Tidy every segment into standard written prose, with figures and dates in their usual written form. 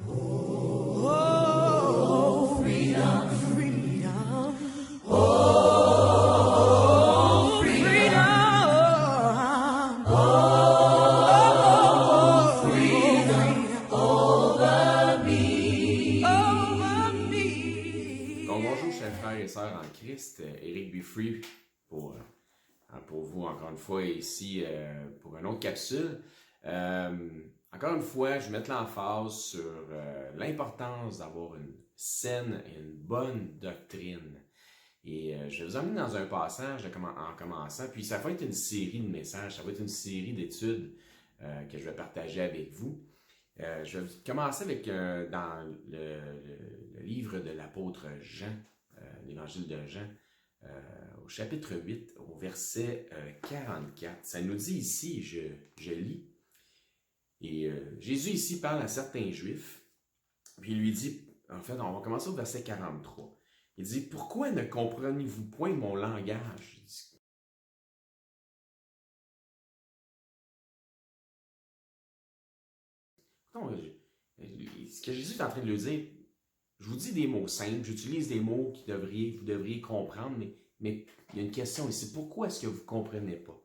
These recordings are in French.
Oh, freedom, freedom. Freedom. Over me. Donc, bonjour, chers frères et sœurs en Christ. Éric Buffry pour vous, encore une fois, ici pour une autre capsule. Encore une fois, je vais mettre l'emphase sur l'importance d'avoir une saine et une bonne doctrine. Et je vais vous emmener dans un passage en commençant, puis ça va être une série de messages, ça va être une série d'études que je vais partager avec vous. Je vais commencer avec dans le livre de l'apôtre Jean, l'évangile de Jean, au chapitre 8, au verset 44. Ça nous dit ici, je lis, et Jésus ici parle à certains Juifs, puis il lui dit, en fait, on va commencer au verset 43. Il dit, « Pourquoi ne comprenez-vous point mon langage? » Ce que Jésus est en train de lui dire, je vous dis des mots simples, j'utilise des mots que vous devriez comprendre, mais il y a une question ici. Pourquoi est-ce que vous ne comprenez pas?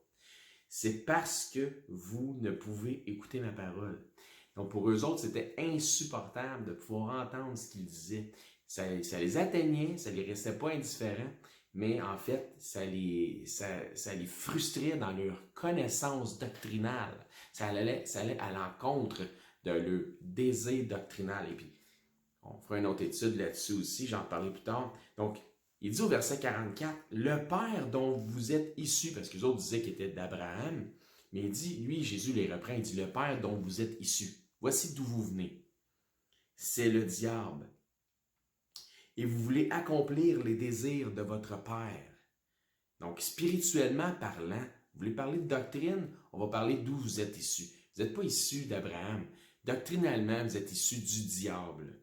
C'est parce que vous ne pouvez écouter ma parole. Donc pour eux autres, c'était insupportable de pouvoir entendre ce qu'ils disaient. Ça les atteignait, ça les restait pas indifférents, mais en fait, ça les frustrait dans leur connaissance doctrinale. Ça allait à l'encontre de leur désir doctrinal. Et puis, on fera une autre étude là-dessus aussi, j'en parlerai plus tard. Donc, il dit au verset 44, « Le Père dont vous êtes issus », parce que les autres disaient qu'il était d'Abraham, mais il dit, lui, Jésus les reprend, il dit, « Le Père dont vous êtes issus, voici d'où vous venez. C'est le diable. Et vous voulez accomplir les désirs de votre Père. » Donc, spirituellement parlant, vous voulez parler de doctrine, on va parler d'où vous êtes issus. Vous n'êtes pas issus d'Abraham. Doctrinalement, vous êtes issus du diable.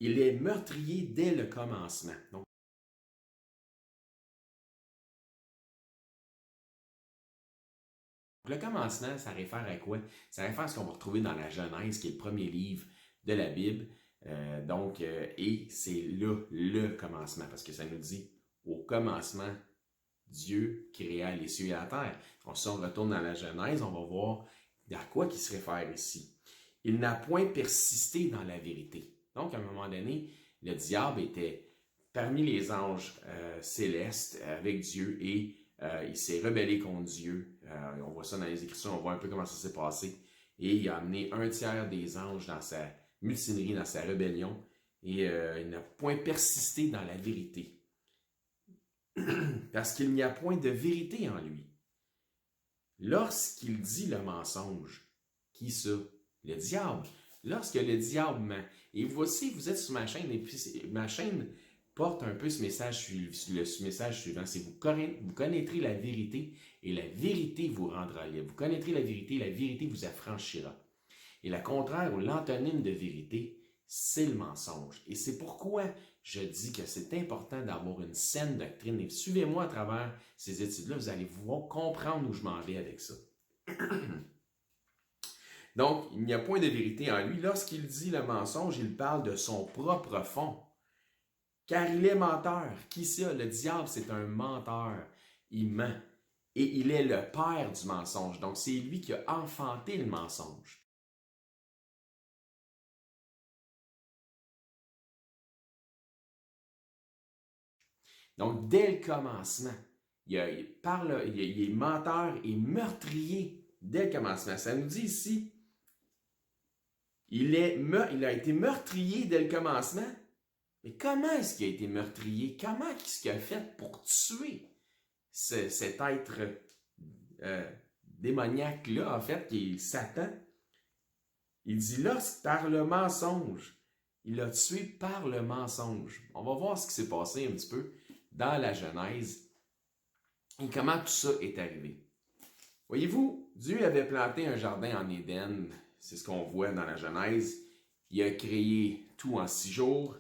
Il est meurtrier dès le commencement. Donc, le commencement, ça réfère à quoi? Ça réfère à ce qu'on va retrouver dans la Genèse, qui est le premier livre de la Bible. Et c'est là le commencement, parce que ça nous dit, au commencement, Dieu créa les cieux et la terre. Donc, si on retourne dans la Genèse, on va voir à quoi il se réfère ici. Il n'a point persisté dans la vérité. Donc, à un moment donné, le diable était parmi les anges célestes avec Dieu et il s'est rebellé contre Dieu. On voit ça dans les Écritures, on voit un peu comment ça s'est passé. Et il a amené un tiers des anges dans sa mutinerie, dans sa rébellion. Et il n'a point persisté dans la vérité. Parce qu'il n'y a point de vérité en lui. Lorsqu'il dit le mensonge, qui ça? Le diable. Lorsque le diable ment. Et voici, vous êtes sur ma chaîne, et puis ma chaîne porte un peu ce message suivant, c'est vous connaîtrez la vérité, et la vérité vous rendra libre. Vous connaîtrez la vérité vous affranchira. Et le contraire, ou l'antonyme de vérité, c'est le mensonge. Et c'est pourquoi je dis que c'est important d'avoir une saine doctrine. Et suivez-moi à travers ces études-là, vous allez comprendre où je m'en vais avec ça. Donc, il n'y a point de vérité en lui. Lorsqu'il dit le mensonge, il parle de son propre fond. Car il est menteur. Qui ça? Le diable, c'est un menteur. Il ment. Et il est le père du mensonge. Donc, c'est lui qui a enfanté le mensonge. Donc, dès le commencement, il est menteur et meurtrier dès le commencement. Ça nous dit ici, il a été meurtrier dès le commencement. Mais comment est-ce qu'il a été meurtrier? Comment est-ce qu'il a fait pour tuer cet être démoniaque-là, en fait, qui est Satan? Il dit là, par le mensonge. Il a tué par le mensonge. On va voir ce qui s'est passé un petit peu dans la Genèse et comment tout ça est arrivé. Voyez-vous, Dieu avait planté un jardin en Éden. C'est ce qu'on voit dans la Genèse. Il a créé tout en 6 jours.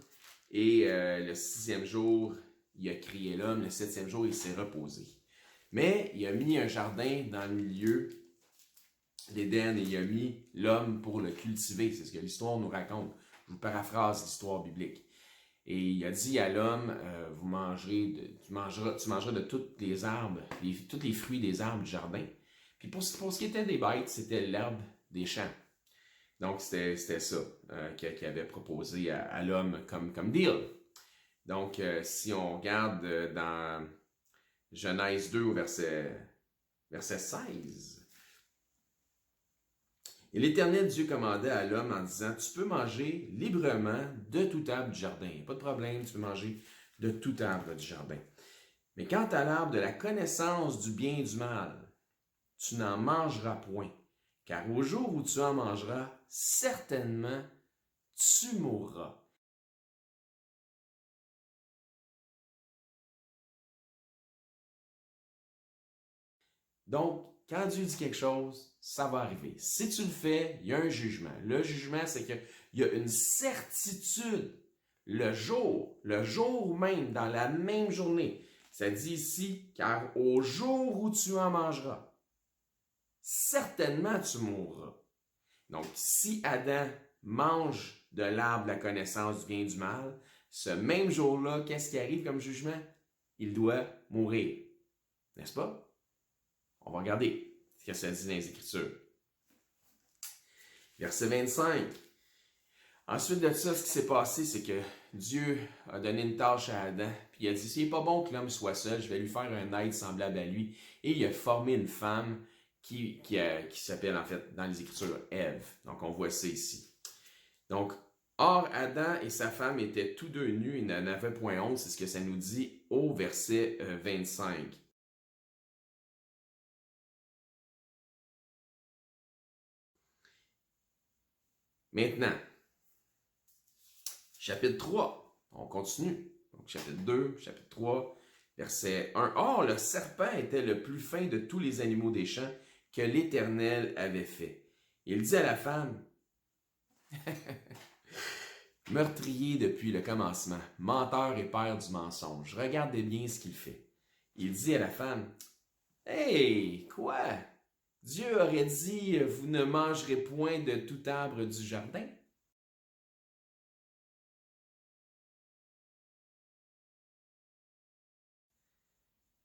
Et le 6e jour, il a créé l'homme. Le 7e jour, il s'est reposé. Mais il a mis un jardin dans le milieu d'Éden et il a mis l'homme pour le cultiver. C'est ce que l'histoire nous raconte. Je vous paraphrase l'histoire biblique. Et il a dit à l'homme, tu mangeras de toutes les arbres, tous les fruits des arbres du jardin. Puis pour ce qui était des bêtes, c'était l'herbe des champs. Donc c'était ça qu'il avait proposé à l'homme comme deal. Donc si on regarde dans Genèse 2 au verset 16, et l'Éternel Dieu commandait à l'homme en disant, tu peux manger librement de tout arbre du jardin. Pas de problème, tu peux manger de tout arbre du jardin. Mais quant à l'arbre de la connaissance du bien et du mal, tu n'en mangeras point, car au jour où tu en mangeras, certainement tu mourras. Donc, quand Dieu dit quelque chose, ça va arriver. Si tu le fais, il y a un jugement. Le jugement, c'est qu'il y a une certitude. Le jour même, dans la même journée, ça dit ici, car au jour où tu en mangeras, certainement tu mourras. Donc, si Adam mange de l'arbre de la connaissance du bien et du mal, ce même jour-là, qu'est-ce qui arrive comme jugement? Il doit mourir. N'est-ce pas? On va regarder ce que ça dit dans les Écritures. Verset 25. Ensuite de ça, ce qui s'est passé, c'est que Dieu a donné une tâche à Adam, puis il a dit, s'il n'est pas bon que l'homme soit seul, je vais lui faire un aide semblable à lui. Et il a formé une femme qui s'appelle en fait dans les Écritures Ève. Donc on voit ça ici. Donc, or Adam et sa femme étaient tous deux nus et n'avaient point honte, c'est ce que ça nous dit au verset 25. Maintenant, chapitre 3, on continue. Donc, chapitre 2, chapitre 3, verset 1. Or, le serpent était le plus fin de tous les animaux des champs que l'Éternel avait fait. Il dit à la femme, meurtrier depuis le commencement, menteur et père du mensonge, regardez bien ce qu'il fait. Il dit à la femme, hey, quoi? Dieu aurait dit, vous ne mangerez point de tout arbre du jardin?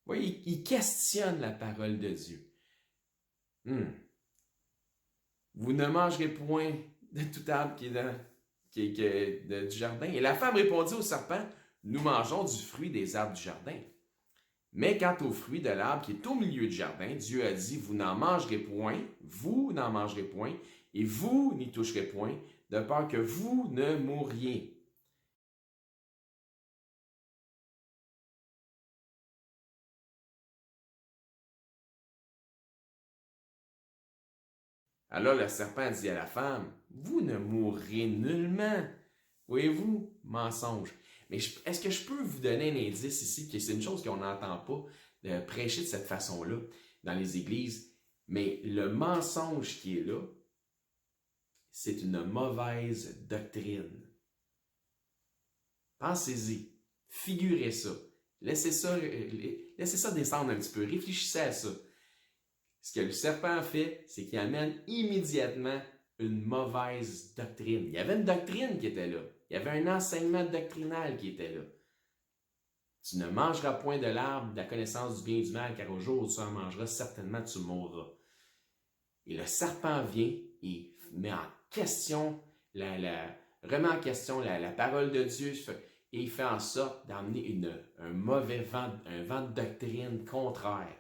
Oui, il questionne la parole de Dieu. Vous ne mangerez point de tout arbre du jardin. Et la femme répondit au serpent, nous mangeons du fruit des arbres du jardin. Mais quant au fruit de l'arbre qui est au milieu du jardin, Dieu a dit, vous n'en mangerez point, et vous n'y toucherez point, de peur que vous ne mouriez. Alors le serpent dit à la femme, vous ne mourrez nullement. Voyez-vous, mensonge. Mais est-ce que je peux vous donner un indice ici, que c'est une chose qu'on n'entend pas de prêcher de cette façon-là dans les églises, mais le mensonge qui est là, c'est une mauvaise doctrine. Pensez-y, figurez ça, laissez ça descendre un petit peu, réfléchissez à ça. Ce que le serpent fait, c'est qu'il amène immédiatement une mauvaise doctrine. Il y avait une doctrine qui était là. Il y avait un enseignement doctrinal qui était là. Tu ne mangeras point de l'arbre de la connaissance du bien et du mal, car au jour où tu en mangeras, certainement tu mourras. Et le serpent vient et met en question, remet en question la parole de Dieu, et il fait en sorte d'amener un vent de doctrine contraire.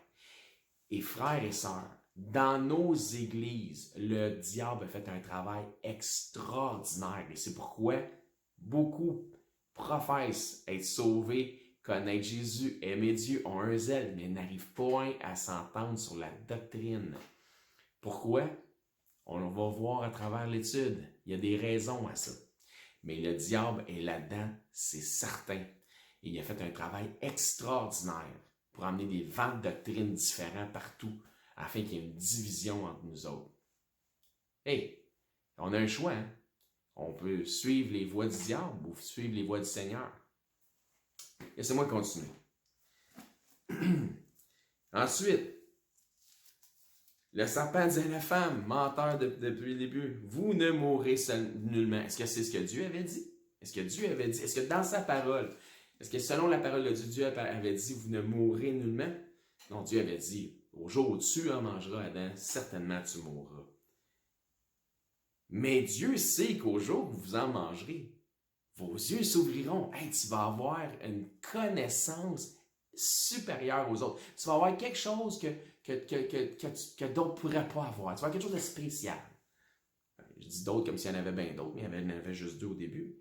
Et frères et sœurs, dans nos églises, le diable a fait un travail extraordinaire. Et c'est pourquoi beaucoup professent être sauvés, connaître Jésus, aimer Dieu, ont un zèle, mais n'arrivent pas à s'entendre sur la doctrine. Pourquoi? On va voir à travers l'étude. Il y a des raisons à ça. Mais le diable est là-dedans, c'est certain. Et il a fait un travail extraordinaire pour amener des vents de doctrine différents partout, afin qu'il y ait une division entre nous autres. Hey, on a un choix, hein? On peut suivre les voies du diable ou suivre les voies du Seigneur. Laissez-moi continuer. Ensuite, Le serpent dit à la femme, menteur depuis le début, vous ne mourrez nullement. Est-ce que c'est ce que Dieu avait dit? Est-ce que Dieu avait dit? Est-ce que dans sa parole, est-ce que selon la parole de Dieu, Dieu avait dit, vous ne mourrez nullement? Non, Dieu avait dit, au jour où tu en mangeras, Adam, certainement tu mourras. Mais Dieu sait qu'au jour où vous en mangerez, vos yeux s'ouvriront. Hey, tu vas avoir une connaissance supérieure aux autres. Tu vas avoir quelque chose que d'autres ne pourraient pas avoir. Tu vas avoir quelque chose de spécial. Je dis d'autres comme s'il y en avait bien d'autres, mais il y en avait juste deux au début.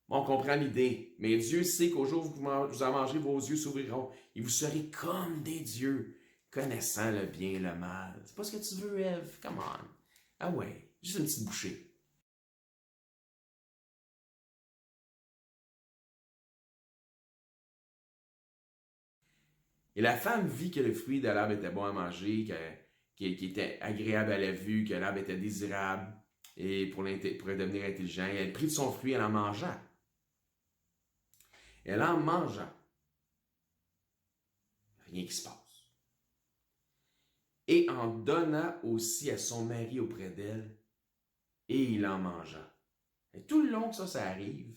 On comprend l'idée. Mais Dieu sait qu'au jour où vous en mangerez, vos yeux s'ouvriront et vous serez comme des dieux, connaissant le bien et le mal. C'est pas ce que tu veux, Ève. Come on. Ah ouais, juste une petite bouchée. Et la femme vit que le fruit de l'arbre était bon à manger, qu'il était agréable à la vue, que l'arbre était désirable et pour devenir intelligent. Et elle prit de son fruit, elle en mangea. Elle en mangea. Rien qui se passe. Et en donna aussi à son mari auprès d'elle, et il en mangea. Et tout le long que ça arrive,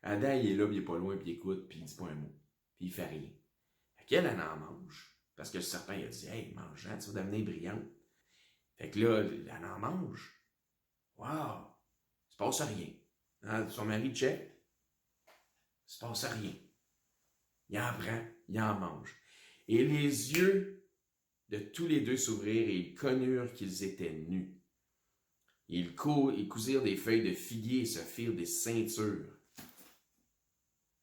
Adam, il est là, puis il n'est pas loin, puis il écoute, puis il dit pas un mot, puis il fait rien. Fait qu'elle, elle en mange. Parce que le serpent, il a dit, hey, mange-en, tu vas devenir brillante. Fait que là, elle en mange. Wow! Il se passe rien. Hein? Son mari check. Il se passe rien. Il en prend, il en mange. Et les yeux de tous les deux s'ouvrirent et ils connurent qu'ils étaient nus. Ils cousirent des feuilles de figuier et se firent des ceintures.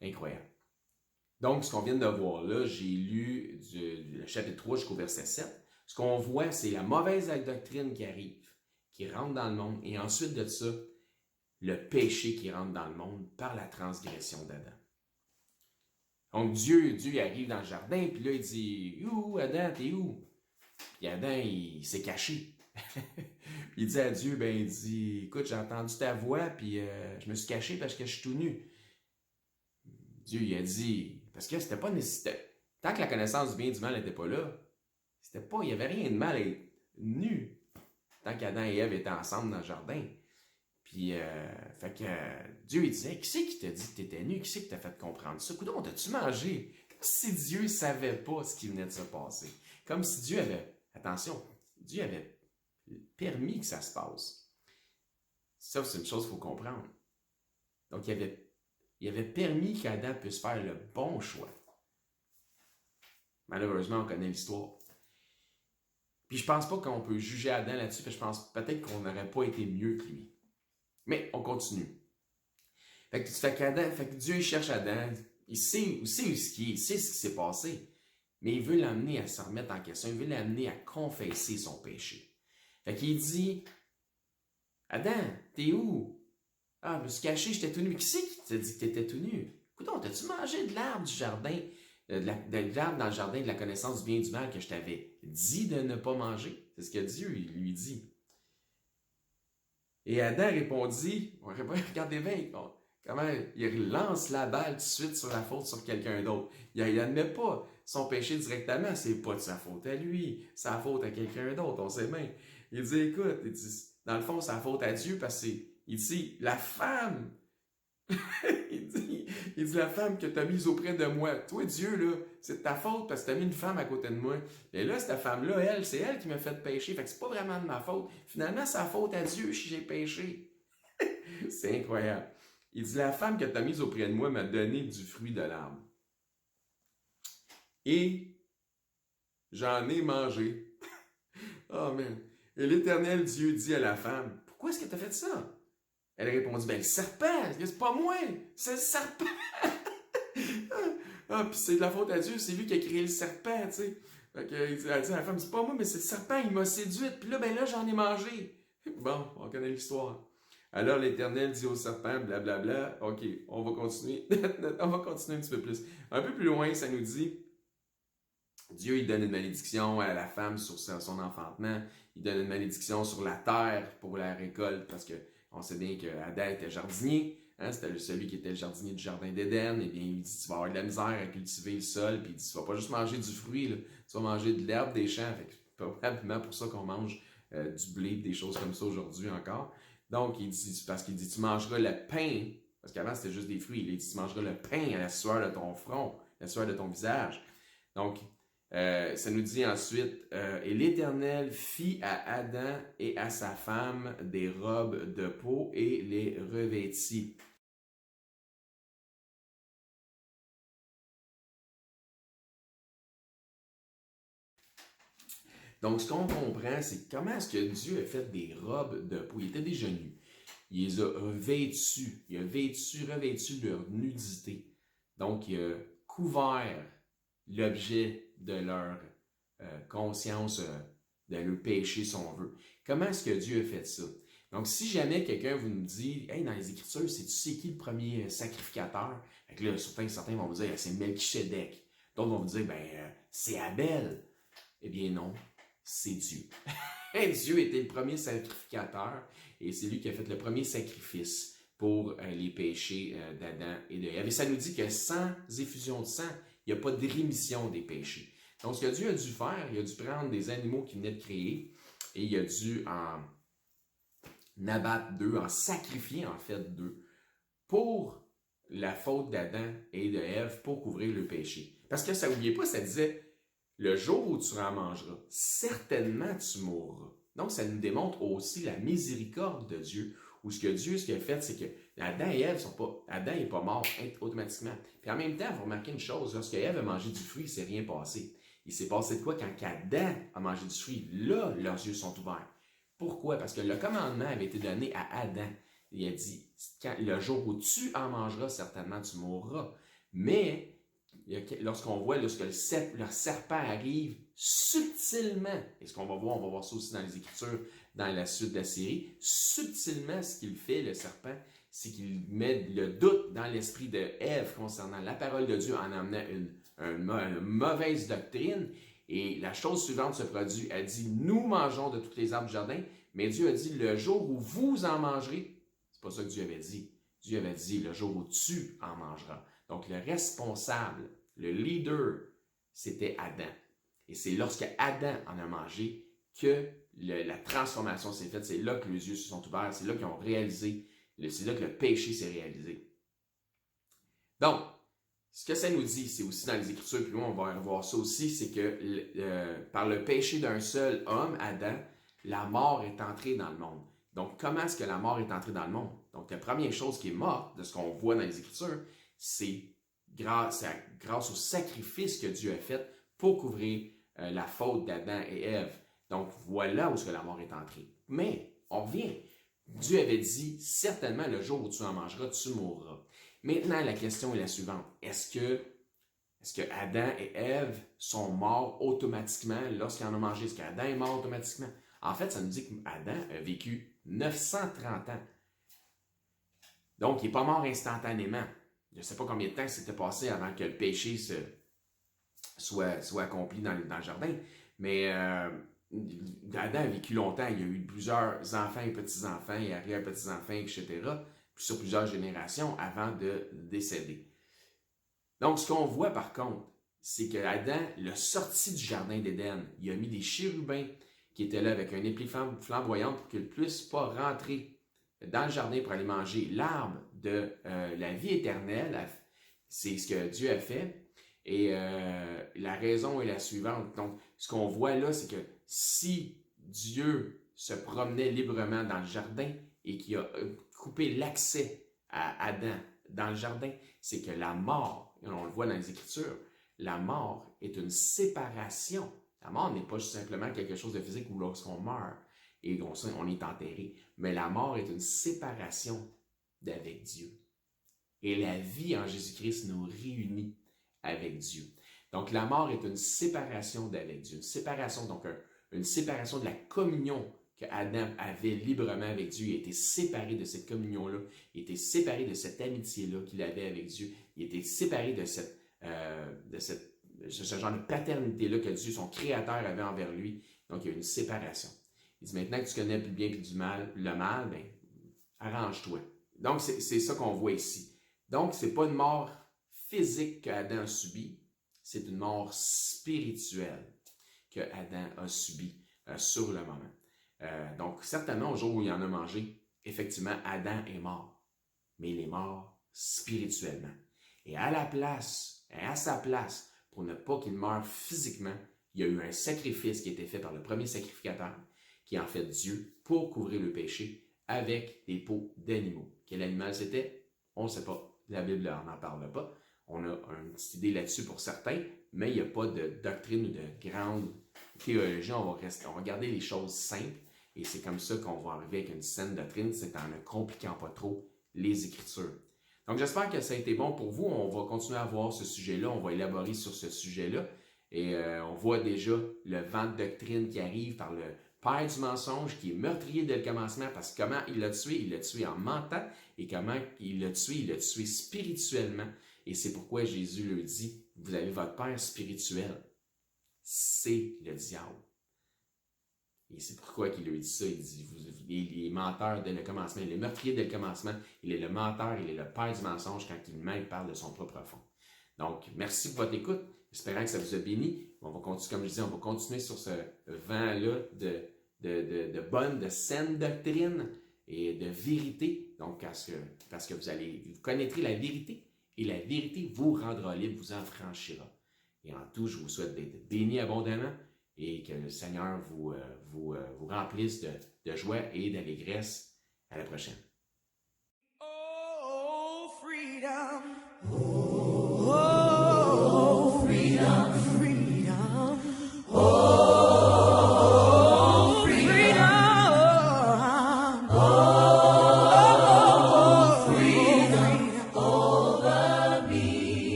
Incroyable. Donc, ce qu'on vient de voir là, j'ai lu le chapitre 3 jusqu'au verset 7. Ce qu'on voit, c'est la mauvaise doctrine qui arrive, qui rentre dans le monde, et ensuite de ça, le péché qui rentre dans le monde par la transgression d'Adam. Donc, Dieu arrive dans le jardin, puis là, il dit « Où, Adam, t'es où? » Puis Adam, il s'est caché. Puis il dit à Dieu, il dit « Écoute, j'ai entendu ta voix, puis je me suis caché parce que je suis tout nu. » Dieu, il a dit, parce que c'était pas nécessaire. Tant que la connaissance du bien et du mal n'était pas là, il n'y avait rien de mal à être nu. Tant qu'Adam et Ève étaient ensemble dans le jardin. Puis, Dieu, il disait, qui c'est qui t'a dit que tu étais nu? Qui c'est qui t'a fait comprendre ça? Coudonc, t'as-tu mangé? Comme si Dieu ne savait pas ce qui venait de se passer. Comme si Dieu avait, attention, Dieu avait permis que ça se passe. Ça, c'est une chose qu'il faut comprendre. Donc, il avait permis qu'Adam puisse faire le bon choix. Malheureusement, on connaît l'histoire. Puis je pense pas qu'on peut juger Adam là-dessus, parce que je pense peut-être qu'on n'aurait pas été mieux que lui. Mais on continue. Fait que Dieu il cherche Adam, il sait où ce qui s'est passé, mais il veut l'amener à se remettre en question, il veut l'amener à confesser son péché. Fait qu'il dit, Adam, t'es où? Ah, je me suis caché, j'étais tout nu. Mais qui c'est qui t'a dit que t'étais tout nu? Écoute, t'as-tu mangé de l'arbre du jardin, de l'arbre dans le jardin de la connaissance du bien et du mal que je t'avais dit de ne pas manger? C'est ce que Dieu lui dit. Et Adam répondit, regardez bien comment il lance la balle tout de suite sur la faute sur quelqu'un d'autre. Il n'admet pas son péché directement, c'est pas de sa faute à lui, c'est la faute à quelqu'un d'autre, on sait bien. Il dit, écoute, dans le fond, c'est la faute à Dieu parce que il dit, la femme, il dit, la femme que tu as mise auprès de moi, toi Dieu, là, c'est de ta faute parce que tu as mis une femme à côté de moi. Et là, cette femme-là, c'est elle qui m'a fait pécher, fait que c'est pas vraiment de ma faute. Finalement, c'est la faute à Dieu si j'ai péché. C'est incroyable. Il dit, la femme que tu as mise auprès de moi m'a donné du fruit de l'arbre. Et j'en ai mangé. Oh man. Et l'Éternel Dieu dit à la femme, pourquoi est-ce que tu as fait ça? Elle répondit, le serpent, c'est pas moi, c'est le serpent. Ah, puis c'est de la faute à Dieu, c'est lui qui a créé le serpent, tu sais. Fait que, elle dit à la femme, c'est pas moi, mais c'est le serpent, il m'a séduite, puis là, j'en ai mangé. Bon, on connaît l'histoire. Alors l'Éternel dit au serpent, blablabla, ok, on va continuer, on va continuer un petit peu plus. Un peu plus loin, ça nous dit, Dieu, il donne une malédiction à la femme sur son enfantement, il donne une malédiction sur la terre pour la récolte, parce que on sait bien qu'Adam était jardinier, hein, c'était celui qui était le jardinier du jardin d'Éden, et bien il dit, tu vas avoir de la misère à cultiver le sol, puis il dit, tu vas pas juste manger du fruit, là, tu vas manger de l'herbe des champs, fait que probablement pour ça qu'on mange du blé, des choses comme ça aujourd'hui encore. Donc, parce qu'il dit, tu mangeras le pain, parce qu'avant c'était juste des fruits, il dit, tu mangeras le pain à la sueur de ton front, à la sueur de ton visage. Donc, ça nous dit ensuite, et l'Éternel fit à Adam et à sa femme des robes de peau et les revêtit. Donc, ce qu'on comprend, c'est comment est-ce que Dieu a fait des robes de peau. Il était déjà nu. Il les a vêtus. Il a revêtu leur nudité. Donc, il a couvert l'objet de leur conscience, de leur péché, si on veut. Comment est-ce que Dieu a fait ça? Donc, si jamais quelqu'un vous nous dit, hey, dans les Écritures, c'est qui le premier sacrificateur? Fait que là, certains vont vous dire, c'est Melchisedec. D'autres vont vous dire, c'est Abel. Eh bien, non, c'est Dieu. Dieu était le premier sacrificateur et c'est lui qui a fait le premier sacrifice pour les péchés d'Adam et de Ève. Et ça nous dit que sans effusion de sang, il n'y a pas de rémission des péchés. Donc, ce que Dieu a dû faire, il a dû prendre des animaux qu'il venait de créer et il a dû en abattre d'eux, en sacrifier en fait d'eux pour la faute d'Adam et de Ève pour couvrir le péché. Parce que ça, n'oubliez pas, ça disait le jour où tu en mangeras, certainement tu mourras. Donc, ça nous démontre aussi la miséricorde de Dieu, où ce qu'il a fait, c'est que Adam et Ève Adam n'est pas mort automatiquement. Puis en même temps, il faut remarquer une chose, lorsque Ève a mangé du fruit, il ne s'est rien passé. Il s'est passé de quoi quand Adam a mangé du fruit? Là, leurs yeux sont ouverts. Pourquoi? Parce que le commandement avait été donné à Adam. Il a dit, le jour où tu en mangeras, certainement tu mourras. Mais lorsqu'on voit, lorsque le serpent arrive subtilement, et ce qu'on va voir ça aussi dans les Écritures, dans la suite de la série, subtilement, ce qu'il fait, le serpent, c'est qu'il met le doute dans l'esprit de Ève concernant la parole de Dieu en amenant une mauvaise doctrine. Et la chose suivante se produit, elle dit, nous mangeons de toutes les arbres du jardin, mais Dieu a dit, le jour où vous en mangerez, c'est pas ça que Dieu avait dit. Dieu avait dit, le jour où tu en mangeras. Donc, le responsable, le leader, c'était Adam. Et c'est lorsque Adam en a mangé que la transformation s'est faite. C'est là que les yeux se sont ouverts. C'est là qu'ils ont réalisé. C'est là que le péché s'est réalisé. Donc, ce que ça nous dit, c'est aussi dans les Écritures, puis nous, on va revoir ça aussi, c'est que par le péché d'un seul homme, Adam, la mort est entrée dans le monde. Donc, comment est-ce que la mort est entrée dans le monde? Donc, la première chose qui est morte, de ce qu'on voit dans les Écritures, c'est grâce au sacrifice que Dieu a fait pour couvrir la faute d'Adam et Ève. Donc, voilà où est-ce que la mort est entrée. Mais, on revient. Dieu avait dit, certainement, le jour où tu en mangeras, tu mourras. Maintenant, la question est la suivante. Est-ce que Adam et Ève sont morts automatiquement lorsqu'ils en ont mangé? Est-ce qu'Adam est mort automatiquement? En fait, ça nous dit qu'Adam a vécu 930 ans. Donc, il n'est pas mort instantanément. Je ne sais pas combien de temps s'était passé avant que le péché soit accompli dans le jardin, mais Adam a vécu longtemps. Il y a eu plusieurs enfants et petits-enfants et arrière-petits-enfants, etc., sur plusieurs générations avant de décéder. Donc, ce qu'on voit par contre, c'est que Adam l'a sorti du jardin d'Éden. Il a mis des chérubins qui étaient là avec un épée flamboyante pour qu'ils ne puissent pas rentrer dans le jardin pour aller manger l'arbre de la vie éternelle. C'est ce que Dieu a fait. Et la raison est la suivante. Donc, ce qu'on voit là, c'est que si Dieu se promenait librement dans le jardin et qu'il a coupé l'accès à Adam dans le jardin, c'est que la mort, et on le voit dans les Écritures, la mort est une séparation. La mort n'est pas simplement quelque chose de physique où lorsqu'on meurt et on est enterré, mais la mort est une séparation d'avec Dieu. Et la vie en Jésus-Christ nous réunit avec Dieu. Donc la mort est une séparation d'avec Dieu, une séparation de la communion que Adam avait librement avec Dieu. Il était séparé de cette communion-là, il était séparé de cette amitié-là qu'il avait avec Dieu, il était séparé de ce genre de paternité-là que Dieu, son Créateur, avait envers lui. Donc, il y a une séparation. Il dit, maintenant que tu connais plus bien que du mal, le mal, ben, arrange-toi. Donc, c'est ça qu'on voit ici. Donc, ce n'est pas une mort physique qu'Adam a subie, c'est une mort spirituelle. que Adam a subi sur le moment. Donc, certainement, au jour où il en a mangé, effectivement, Adam est mort. Mais il est mort spirituellement. Et à sa place, pour ne pas qu'il meure physiquement, il y a eu un sacrifice qui a été fait par le premier sacrificateur, qui est en fait Dieu, pour couvrir le péché avec des peaux d'animaux. Quel animal c'était? On ne sait pas. La Bible n'en parle pas. On a une petite idée là-dessus pour certains, mais il n'y a pas de doctrine ou de grande théologie. On va garder les choses simples et c'est comme ça qu'on va arriver avec une saine doctrine, c'est en ne compliquant pas trop les Écritures. Donc j'espère que ça a été bon pour vous. On va continuer à voir ce sujet-là, on va élaborer sur ce sujet-là. Et on voit déjà le vent de doctrine qui arrive par le père du mensonge, qui est meurtrier dès le commencement, parce que comment il l'a tué en mentant, et comment il l'a tué spirituellement. Et c'est pourquoi Jésus leur dit, vous avez votre père spirituel, c'est le diable. Et c'est pourquoi il lui dit ça, il dit, il est menteur dès le commencement, il est meurtrier dès le commencement, il est le menteur, il est le père du mensonge quand il même parle de son propre fond. Donc, merci pour votre écoute. Espérant que ça vous a béni. On va continuer, comme je disais, on va continuer sur ce vent-là de bonne, de saine doctrine et de vérité. Donc, parce que vous connaîtrez la vérité et la vérité vous rendra libre, vous en franchira. Et en tout, je vous souhaite d'être bénis abondamment et que le Seigneur vous remplisse de joie et d'allégresse. À la prochaine. Oh, freedom.